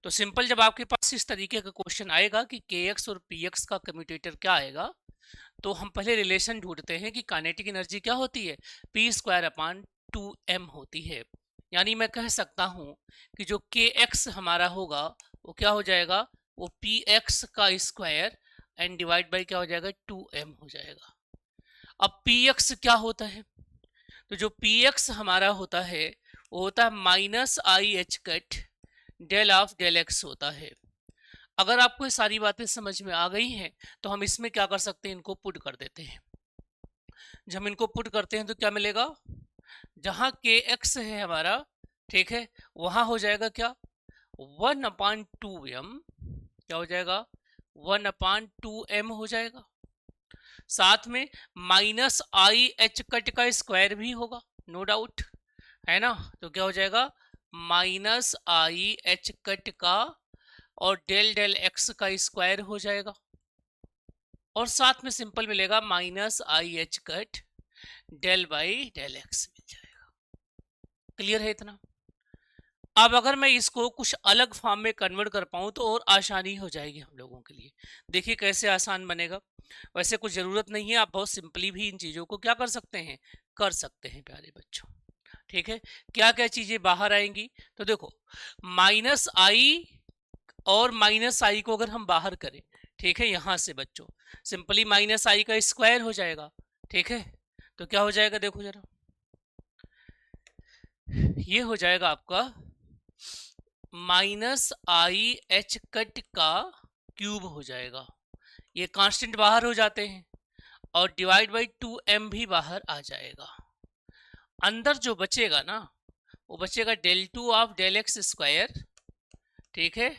तो सिंपल जब आपके पास इस तरीके का क्वेश्चन आएगा कि के एक्स और पी एक्स का कम्यूटेटर क्या आएगा, तो हम पहले रिलेशन ढूंढते हैं कि काइनेटिक एनर्जी क्या होती है, पी स्क्वायर अपान 2m होती है। यानी मैं कह सकता हूं कि जो के एक्स हमारा होगा वो क्या हो जाएगा, वो पी एक्स का स्क्वायर एंड डिवाइड बाई क्या हो जाएगा, 2m हो जाएगा। अब पी एक्स क्या होता है, तो जो पी एक्स हमारा होता है वो होता है minus i h cut del of del x होता है। अगर आपको ये सारी बातें समझ में आ गई हैं तो हम इसमें क्या कर सकते हैं, इनको पुट कर देते हैं। जब हम इनको पुट करते हैं तो क्या मिलेगा, जहां के एक्स है हमारा, ठीक है, वहां हो जाएगा क्या, 1/2m, क्या हो जाएगा, 1/2m हो जाएगा। साथ में माइनस आई एच कट का स्क्वायर भी होगा, नो डाउट, है ना। तो क्या हो जाएगा, माइनस आई एच कट का और डेल डेल एक्स का स्क्वायर हो जाएगा, और साथ में सिंपल मिलेगा minus i h cut del by del x मिल जाएगा। क्लियर है इतना। अब अगर मैं इसको कुछ अलग फॉर्म में कन्वर्ट कर पाऊं तो और आसानी हो जाएगी हम लोगों के लिए। देखिए कैसे आसान बनेगा। वैसे कुछ जरूरत नहीं है, आप बहुत सिंपली भी इन चीजों को क्या कर सकते हैं, कर सकते हैं प्यारे बच्चों। ठीक है, क्या क्या चीजें बाहर आएंगी, तो देखो माइनस आई और माइनस आई को अगर हम बाहर करें, ठीक है, यहां से बच्चों सिंपली माइनस आई का स्क्वायर हो जाएगा। ठीक है, तो क्या हो जाएगा, देखो जरा, ये हो जाएगा आपका माइनस आई एच कट का क्यूब हो जाएगा। ये कांस्टेंट बाहर हो जाते हैं और डिवाइड बाई 2m भी बाहर आ जाएगा। अंदर जो बचेगा ना, वो बचेगा del two of del x square, ठीक है,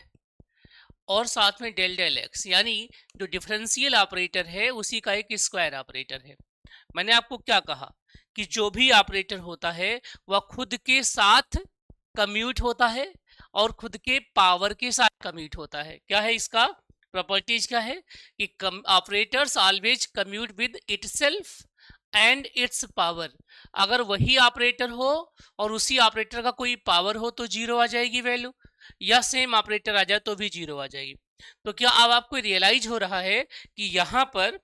और साथ में डेल डेल एक्स, यानी जो डिफरेंशियल ऑपरेटर है उसी का एक स्क्वायर ऑपरेटर है। मैंने आपको क्या कहा कि जो भी ऑपरेटर होता है वह खुद के साथ कम्यूट होता है और खुद के पावर के साथ कम्यूट होता है। क्या है इसका प्रॉपर्टीज, क्या है कि operators always commute with itself and it's power. अगर वही ऑपरेटर हो और उसी ऑपरेटर का कोई पावर हो तो जीरो आ जाएगी वैल्यू, या सेम ऑपरेटर आ जाए तो भी जीरो आ जाएगी। तो क्या अब आपको रियलाइज हो रहा है कि यहाँ पर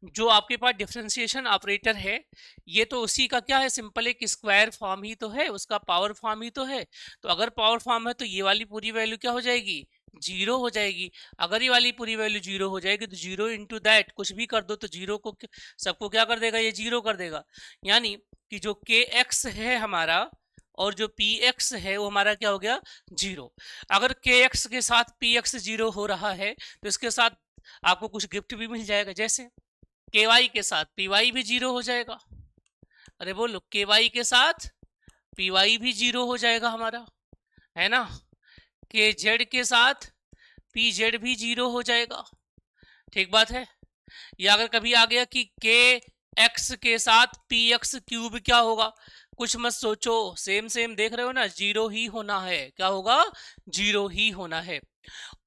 जो आपके पास डिफरेंशिएशन ऑपरेटर है ये तो उसी का क्या है, सिंपल एक स्क्वायर फॉर्म ही तो है, उसका पावर फॉर्म ही तो है। तो अगर पावर फॉर्म है तो ये वाली पूरी वैल्यू क्या हो जाएगी, जीरो हो जाएगी। अगर ये वाली पूरी वैल्यू जीरो हो जाएगी तो जीरो इंटू दैट कुछ भी कर दो तो जीरो को सबको क्या कर देगा, ये जीरो कर देगा। यानी कि जो के एक्स है हमारा और जो पी एक्स है वो हमारा क्या हो गया, जीरो। अगर के एक्स के साथ पी एक्स जीरो हो रहा है तो इसके साथ आपको कुछ गिफ्ट भी मिल जाएगा, जैसे के वाई के साथ पी वाई भी जीरो हो जाएगा। अरे बोलो, के वाई के साथ पी वाई भी जीरो हो जाएगा हमारा, है ना। के जेड के साथ पी जेड भी जीरो हो जाएगा, ठीक बात है। या अगर कभी आ गया कि के एक्स के साथ पी एक्स क्यूब क्या होगा, कुछ मत सोचो, सेम सेम देख रहे हो ना, जीरो ही होना है। क्या होगा, जीरो ही होना है।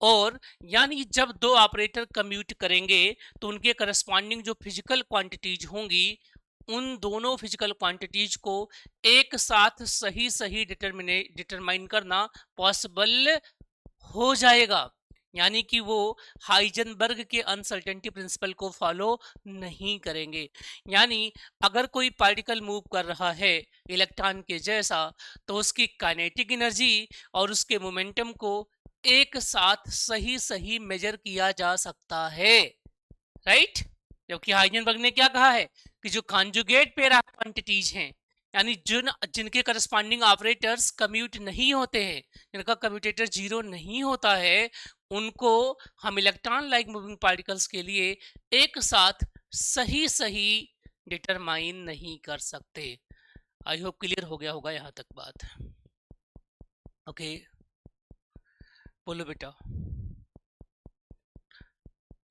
और यानी जब दो ऑपरेटर कम्यूट करेंगे तो उनके करस्पॉन्डिंग जो फिजिकल क्वांटिटीज होंगी उन दोनों फिजिकल क्वांटिटीज को एक साथ सही सही डिटरमाइन करना पॉसिबल हो जाएगा। यानी कि वो हाइजेनबर्ग के अनसर्टेनिटी प्रिंसिपल को फॉलो नहीं करेंगे। यानी अगर कोई पार्टिकल मूव कर रहा है इलेक्ट्रॉन के जैसा तो उसकी काइनेटिक एनर्जी और उसके मोमेंटम को एक साथ सही सही मेजर किया जा सकता है, राइट। जबकि हाइजेनबर्ग ने क्या कहा है कि जो कॉन्जुगेट पेयर ऑफ क्वांटिटीज हैं, यानी जिनके करस्पॉन्डिंग ऑपरेटर्स कम्यूट नहीं होते हैं, जिनका कम्यूटेटर जीरो नहीं होता है, उनको हम इलेक्ट्रॉन लाइक मूविंग पार्टिकल्स के लिए एक साथ सही सही डिटरमाइन नहीं कर सकते। आई होप क्लियर हो गया होगा यहाँ तक बात। ओके, बोलो बेटा,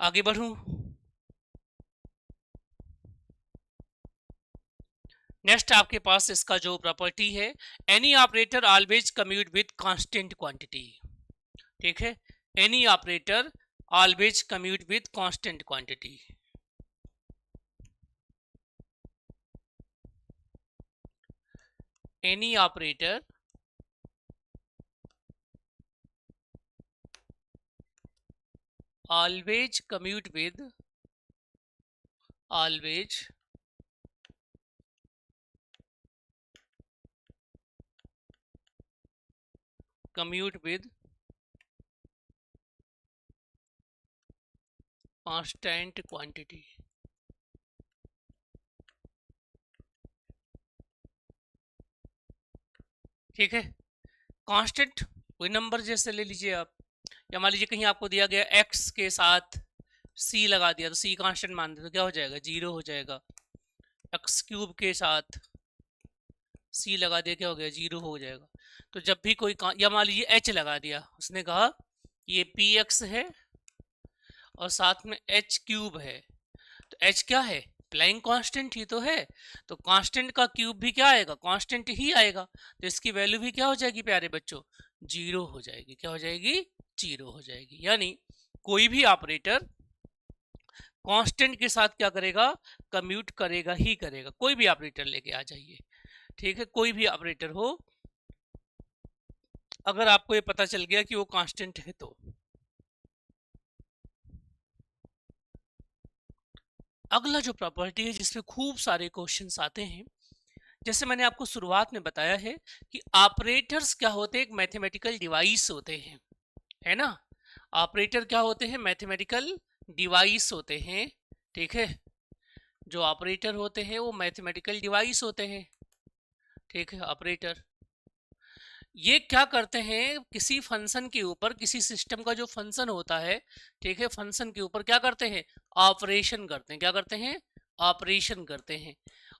आगे बढ़ूं। नेक्स्ट आपके पास इसका जो प्रॉपर्टी है, any operator always commute with constant quantity. ठीक है, any operator always commute with constant quantity. Any operator always commute with constant quantity. ठीक है, कांस्टेंट कोई नंबर जैसे ले लीजिए आप, या मान लीजिए कहीं आपको दिया गया x के साथ c लगा दिया तो c कांस्टेंट मान दे तो क्या हो जाएगा, 0 हो जाएगा। x क्यूब के साथ c लगा दिया, क्या हो गया, 0 हो जाएगा। तो जब भी कोई या मान लीजिए h लगा दिया, उसने कहा ये px है और साथ में h क्यूब है, तो h क्या है, फ्लाइंग कांस्टेंट ही तो है, तो कांस्टेंट का क्यूब भी क्या आएगा, कांस्टेंट ही आएगा, तो इसकी वैल्यू भी क्या हो जाएगी प्यारे बच्चों, 0 हो जाएगी। क्या हो जाएगी, 0 हो जाएगी। यानी कोई भी ऑपरेटर कांस्टेंट के साथ क्या करेगा, कम्यूट करेगा ही करेगा। कोई भी ऑपरेटर लेके आ जाइए, ठीक है, कोई भी ऑपरेटर हो, अगर आपको ये पता चल गया कि वो कांस्टेंट है तो। अगला जो प्रॉपर्टी है जिसमें खूब सारे क्वेश्चंस आते हैं, जैसे मैंने आपको शुरुआत में बताया है कि ऑपरेटर्स क्या होते हैं, एक मैथमेटिकल डिवाइस होते हैं, है ना। ऑपरेटर क्या होते हैं, मैथमेटिकल डिवाइस होते हैं, ठीक है। जो ऑपरेटर होते हैं वो मैथमेटिकल डिवाइस होते हैं, ठीक है। ऑपरेटर ये क्या करते हैं, किसी फंक्शन के ऊपर, किसी सिस्टम का जो फंक्शन होता है, ठीक है, फंक्शन के ऊपर क्या करते हैं, ऑपरेशन करते हैं। क्या करते हैं, ऑपरेशन करते हैं।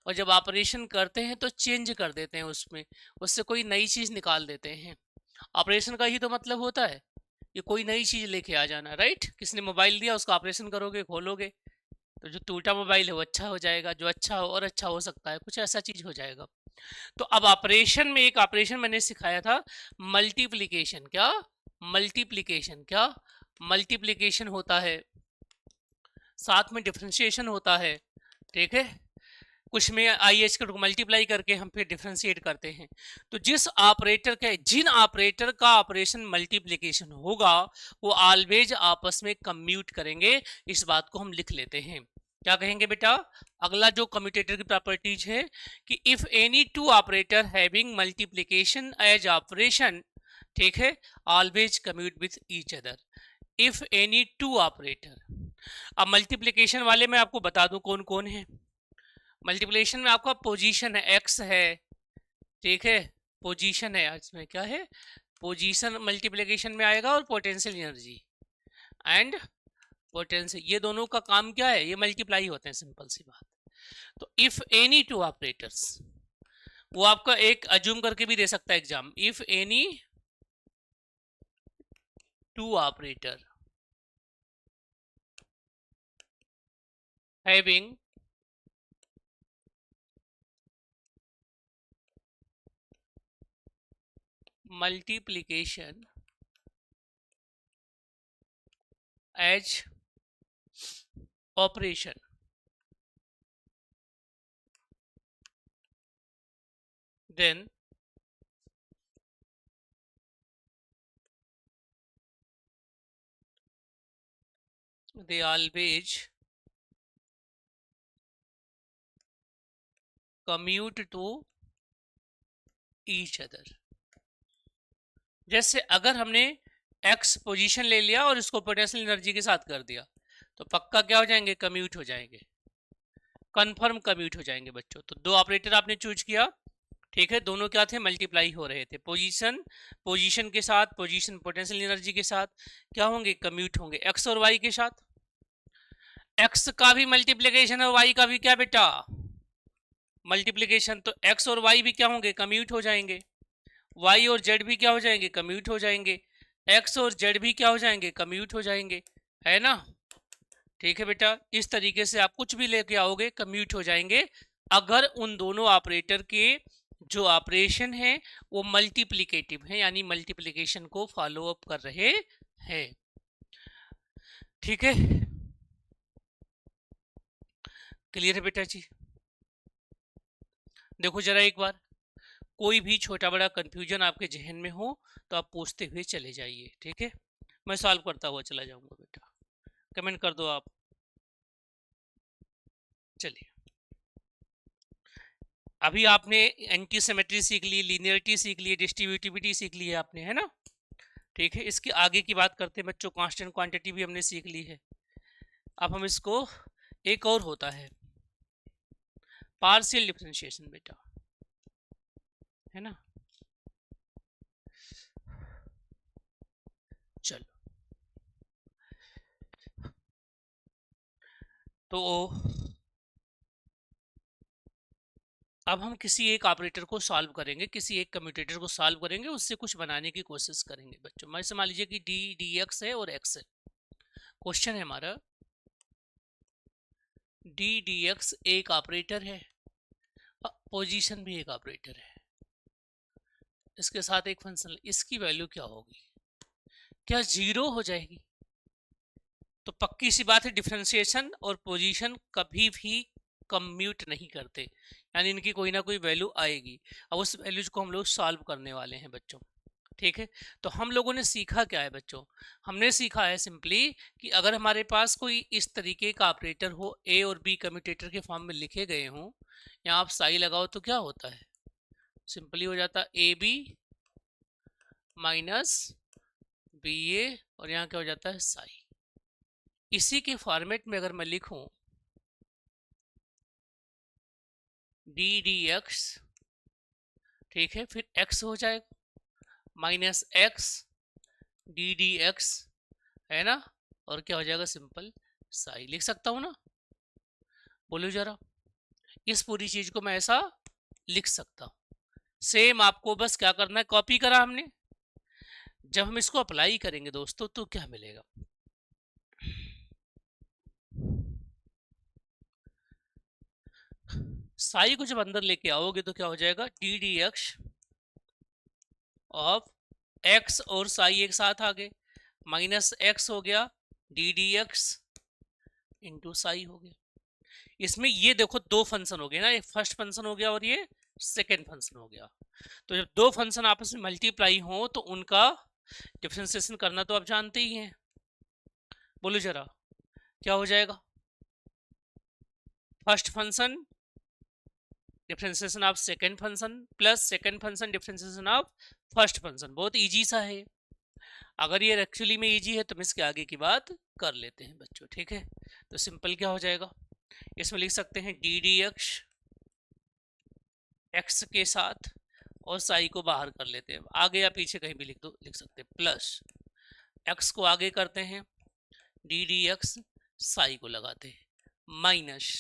और जब ऑपरेशन करते हैं तो चेंज कर देते हैं उसमें, उससे कोई नई चीज निकाल देते हैं। ऑपरेशन का ही तो मतलब होता है कि कोई नई चीज लेके आ जाना, राइट। किसने मोबाइल दिया, उसका ऑपरेशन करोगे, खोलोगे, तो जो टूटा मोबाइल है वो अच्छा हो जाएगा, जो अच्छा हो और अच्छा हो सकता है, कुछ ऐसा चीज हो जाएगा। तो अब ऑपरेशन में एक ऑपरेशन मैंने सिखाया था, मल्टीप्लिकेशन। क्या, मल्टीप्लिकेशन, क्या, मल्टीप्लिकेशन होता है, साथ में डिफरेंशिएशन होता है, ठीक है। कुछ में आई एच को मल्टीप्लाई करके हम फिर डिफरेंशिएट करते हैं। तो जिस ऑपरेटर के, जिन ऑपरेटर का ऑपरेशन मल्टीप्लिकेशन होगा वो ऑलवेज आपस में कम्यूट करेंगे, इस बात को हम लिख लेते हैं। क्या कहेंगे बेटा, अगला जो कम्यूटेटर की प्रॉपर्टीज है कि if any two operator having multiplication as operation, ठीक है, always commute with each other. If any two operator, अब मल्टीप्लिकेशन वाले में आपको बता दूं कौन कौन है। मल्टीप्लिकेशन में आपका पोजीशन है, एक्स है, ठीक है, पोजीशन है, इसमें क्या है, पोजीशन मल्टीप्लिकेशन में आएगा, और पोटेंशियल एनर्जी एंड पोटेंशियल, ये दोनों का काम क्या है, ये मल्टीप्लाई होते हैं, सिंपल सी बात। तो इफ एनी टू ऑपरेटर्स, वो आपका एक अज्यूम करके भी दे सकता है exam, if any two operator having multiplication as operation, then they always commute to each other। जैसे अगर हमने x पोजीशन ले लिया और इसको पोटेंशियल एनर्जी के साथ कर दिया तो पक्का क्या हो जाएंगे, कम्यूट हो जाएंगे, कंफर्म कम्यूट हो जाएंगे बच्चों। तो दो ऑपरेटर आपने चूज किया, ठीक है, दोनों क्या थे, मल्टीप्लाई हो रहे थे, पोजीशन पोजीशन के साथ, पोजीशन पोटेंशियल एनर्जी के साथ क्या होंगे, कम्यूट होंगे। x और y के साथ, x का भी मल्टीप्लिकेशन और y का भी क्या बेटा, मल्टीप्लिकेशन, तो x और y भी क्या होंगे, कम्यूट हो जाएंगे। y और z भी क्या हो जाएंगे, कम्यूट हो जाएंगे। x और z भी क्या हो जाएंगे, कम्यूट हो जाएंगे, है ना। ठीक है बेटा, इस तरीके से आप कुछ भी लेके आओगे कम्यूट हो जाएंगे, अगर उन दोनों ऑपरेटर के जो ऑपरेशन है वो मल्टीप्लिकेटिव है, यानी मल्टीप्लिकेशन को फॉलो अप कर रहे हैं। ठीक है, क्लियर है बेटा जी। देखो जरा एक बार, कोई भी छोटा बड़ा कंफ्यूजन आपके जहन में हो तो आप पूछते हुए चले जाइए, ठीक है, मैं सॉल्व करता हुआ चला जाऊंगा बेटा। कमेंट कर दो आप। चलिए, अभी आपने एंटी सिमेट्री सीख ली, लीनियरिटी सीख ली, डिस्ट्रीब्यूटिविटी सीख ली है आपने, है ना? ठीक है, इसके आगे की बात करते हैं बच्चों। कांस्टेंट क्वांटिटी भी हमने सीख ली है। अब हम इसको, एक और होता है पार्शियल डिफरेंशिएशन बेटा, है ना? चलो, तो अब हम किसी एक ऑपरेटर को सॉल्व करेंगे, किसी एक कम्यूटेटर को सॉल्व करेंगे, उससे कुछ बनाने की कोशिश करेंगे बच्चों। मैं मान लीजिए कि डी डी एक्स है और एक्स है। क्वेश्चन है हमारा, डी डी एक्स एक ऑपरेटर है, पोजीशन भी एक ऑपरेटर है, इसके साथ एक फंक्शन, इसकी वैल्यू क्या होगी? क्या जीरो हो जाएगी? तो पक्की सी बात है, डिफरेंशिएशन और पोजीशन कभी भी कम्यूट नहीं करते, यानी इनकी कोई ना कोई वैल्यू आएगी। अब उस वैल्यूज को हम लोग सॉल्व करने वाले हैं बच्चों। ठीक है, तो हम लोगों ने सीखा क्या है बच्चों? हमने सीखा है सिंपली कि अगर हमारे पास कोई इस तरीके का ऑपरेटर हो, ए और बी कम्यूटेटर के फॉर्म में लिखे गए हों, यहाँ आप साई लगाओ तो क्या होता है? सिंपली हो जाता है ए बी माइनस बी ए, और यहाँ क्या हो जाता है? साई। इसी के फॉर्मेट में अगर मैं लिखूं डी डी एक्स, ठीक है, फिर एक्स हो जाएगा minus x D D x, है ना? और क्या हो जाएगा? सिंपल साई। लिख सकता हूं ना? बोलो जरा, इस पूरी चीज को मैं ऐसा लिख सकता हूं। सेम आपको बस क्या करना है, कॉपी करा हमने। जब हम इसको अप्लाई करेंगे दोस्तों तो क्या मिलेगा? साई को जब अंदर लेके आओगे तो क्या हो जाएगा? D D x of x और साई एक साथ आ गए, माइनस एक्स हो गया D D x into Sai हो गया। इसमें ये देखो दो फंक्शन हो गए ना, एक फर्स्ट फंक्शन हो गया और ये सेकेंड फंक्शन हो गया। तो जब दो फंक्शन आपस में मल्टीप्लाई हो तो उनका डिफरेंशिएशन करना तो आप जानते ही हैं। बोलो जरा, क्या हो जाएगा? First function differentiation of second function plus second function differentiation of first function. बहुत इजी सा है। अगर ये एक्चुअली में इजी है तो हम इसके आगे की बात कर लेते हैं बच्चों। ठीक है, तो सिंपल क्या हो जाएगा? इसमें लिख सकते हैं डी डी एक्स एक्स के साथ, और साई को बाहर कर लेते हैं, आगे या पीछे कहीं भी लिख दो, लिख सकते हैं, प्लस एक्स को आगे करते हैं डी डी एक्स, साई को लगाते हैं, माइनस